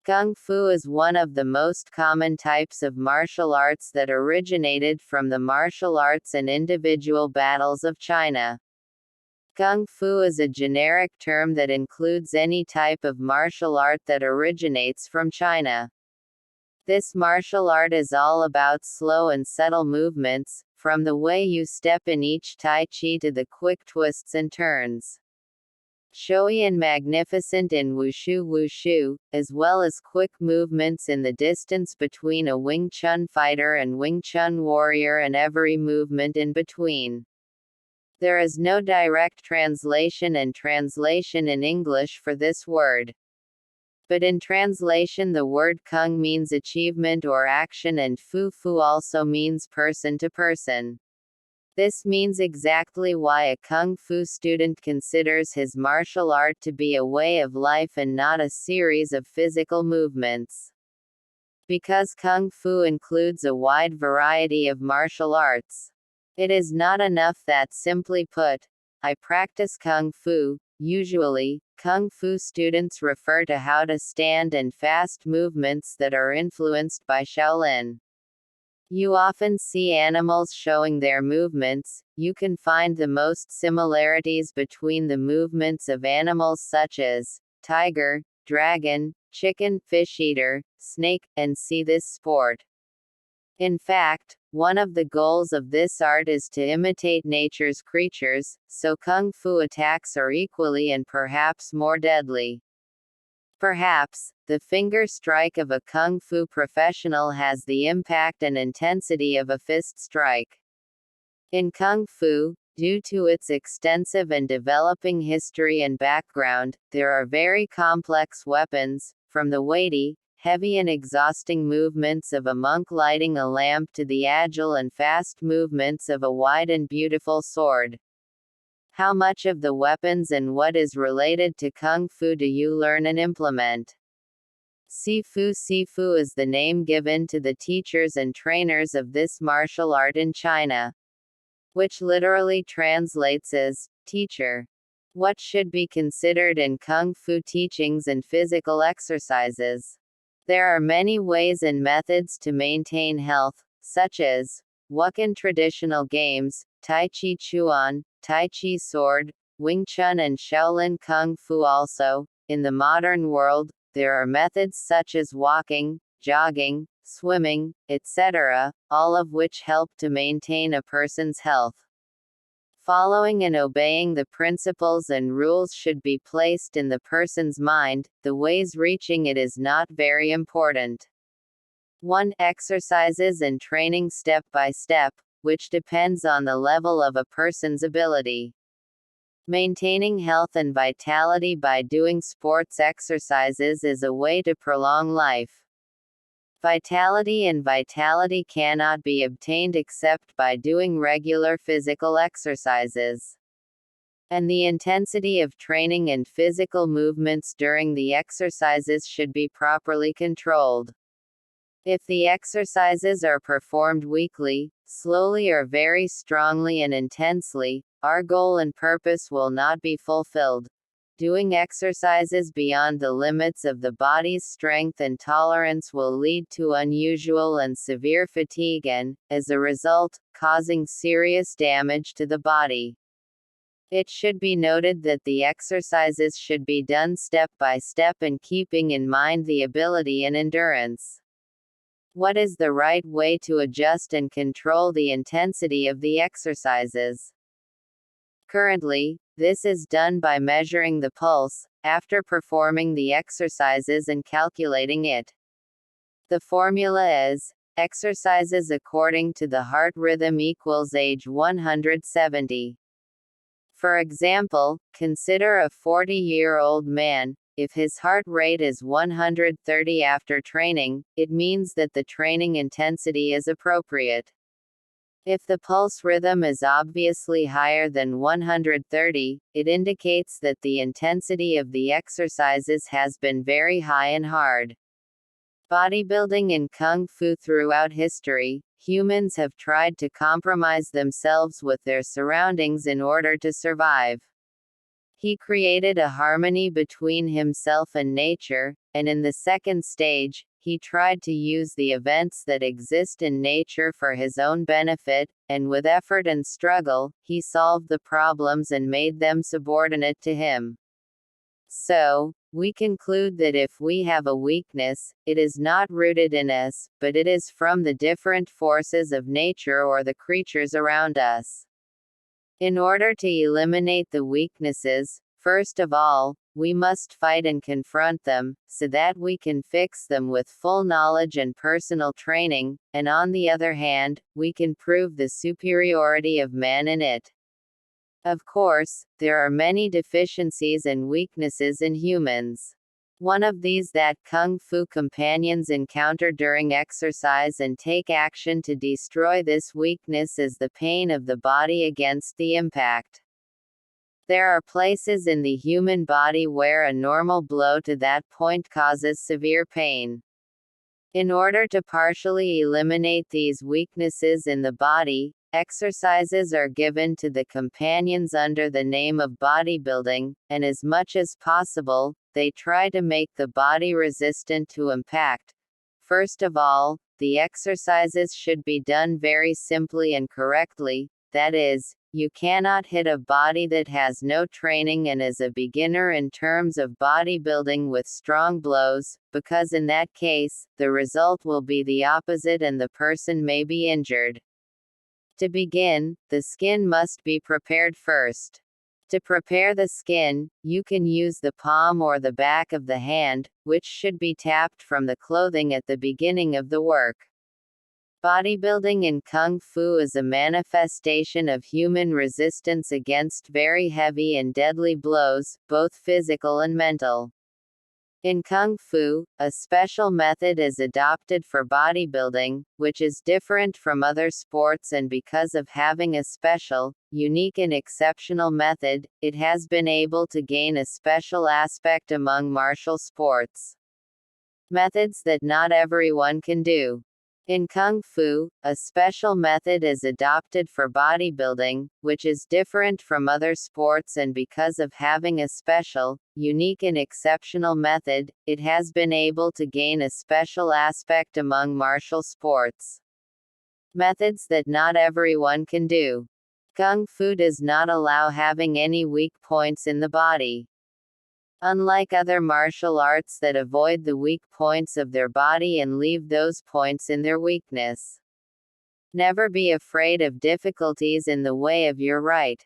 Kung Fu is one of the most common types of martial arts that originated from the martial arts and individual battles of China. Kung Fu is a generic term that includes any type of martial art that originates from China. This martial art is all about slow and subtle movements, from the way you step in each Tai Chi to the quick twists and turns. Showy and magnificent in wushu, as well as quick movements in the distance between a Wing Chun fighter and Wing Chun warrior and every movement in between. There is no direct translation in English for this word. But in translation the word kung means achievement or action and fu also means person to person. This means exactly why a Kung Fu student considers his martial art to be a way of life and not a series of physical movements. Because Kung Fu includes a wide variety of martial arts. It is not enough that simply put, I practice Kung Fu. Usually, Kung Fu students refer to how to stand and fast movements that are influenced by Shaolin. You often see animals showing their movements. You can find the most similarities between the movements of animals such as tiger, dragon, chicken, fish eater, snake, and see this sport. In fact, one of the goals of this art is to imitate nature's creatures, so Kung Fu attacks are equally and perhaps more deadly. Perhaps, the finger strike of a Kung Fu professional has the impact and intensity of a fist strike. In Kung Fu, due to its extensive and developing history and background, there are very complex weapons, from the weighty, heavy and exhausting movements of a monk lighting a lamp to the agile and fast movements of a wide and beautiful sword. How much of the weapons and what is related to Kung Fu do you learn and implement? Sifu is the name given to the teachers and trainers of this martial art in China, which literally translates as teacher. What should be considered in Kung Fu teachings and physical exercises? There are many ways and methods to maintain health, such as Wukan traditional games, Tai Chi Chuan, Tai Chi sword, Wing Chun and Shaolin Kung Fu. Also, in the modern world, there are methods such as walking, jogging, swimming, etc., all of which help to maintain a person's health. Following and obeying the principles and rules should be placed in the person's mind, the ways reaching it is not very important. 1. Exercises and training step by step, which depends on the level of a person's ability. Maintaining health and vitality by doing sports exercises is a way to prolong life. Vitality cannot be obtained except by doing regular physical exercises. And the intensity of training and physical movements during the exercises should be properly controlled. If the exercises are performed weakly, slowly or very strongly and intensely, our goal and purpose will not be fulfilled. Doing exercises beyond the limits of the body's strength and tolerance will lead to unusual and severe fatigue and, as a result, causing serious damage to the body. It should be noted that the exercises should be done step by step and keeping in mind the ability and endurance. What is the right way to adjust and control the intensity of the exercises? Currently, this is done by measuring the pulse, after performing the exercises and calculating it. The formula is, exercises according to the heart rhythm equals age 170. For example, consider a 40-year-old man. If his heart rate is 130 after training, it means that the training intensity is appropriate. If the pulse rhythm is obviously higher than 130, it indicates that the intensity of the exercises has been very high and hard. Bodybuilding in Kung Fu. Throughout history, humans have tried to compromise themselves with their surroundings in order to survive. He created a harmony between himself and nature, and in the second stage, he tried to use the events that exist in nature for his own benefit, and with effort and struggle, he solved the problems and made them subordinate to him. So, we conclude that if we have a weakness, it is not rooted in us, but it is from the different forces of nature or the creatures around us. In order to eliminate the weaknesses, first of all, we must fight and confront them, so that we can fix them with full knowledge and personal training, and on the other hand, we can prove the superiority of man in it. Of course, there are many deficiencies and weaknesses in humans. One of these that Kung Fu companions encounter during exercise and take action to destroy this weakness is the pain of the body against the impact. There are places in the human body where a normal blow to that point causes severe pain. In order to partially eliminate these weaknesses in the body, exercises are given to the companions under the name of bodybuilding, and as much as possible, they try to make the body resistant to impact. First of all, the exercises should be done very simply and correctly, that is, you cannot hit a body that has no training and is a beginner in terms of bodybuilding with strong blows, because in that case, the result will be the opposite and the person may be injured. To begin, the skin must be prepared first. To prepare the skin, you can use the palm or the back of the hand, which should be tapped from the clothing at the beginning of the work. Bodybuilding in Kung Fu is a manifestation of human resistance against very heavy and deadly blows, both physical and mental. In Kung Fu, a special method is adopted for bodybuilding, which is different from other sports, and because of having a special, unique and exceptional method, it has been able to gain a special aspect among martial sports. Methods that not everyone can do. In Kung Fu, a special method is adopted for bodybuilding, which is different from other sports, and because of having a special, unique and exceptional method, it has been able to gain a special aspect among martial sports. Methods that not everyone can do. Kung Fu does not allow having any weak points in the body. Unlike other martial arts that avoid the weak points of their body and leave those points in their weakness. Never be afraid of difficulties in the way of your right.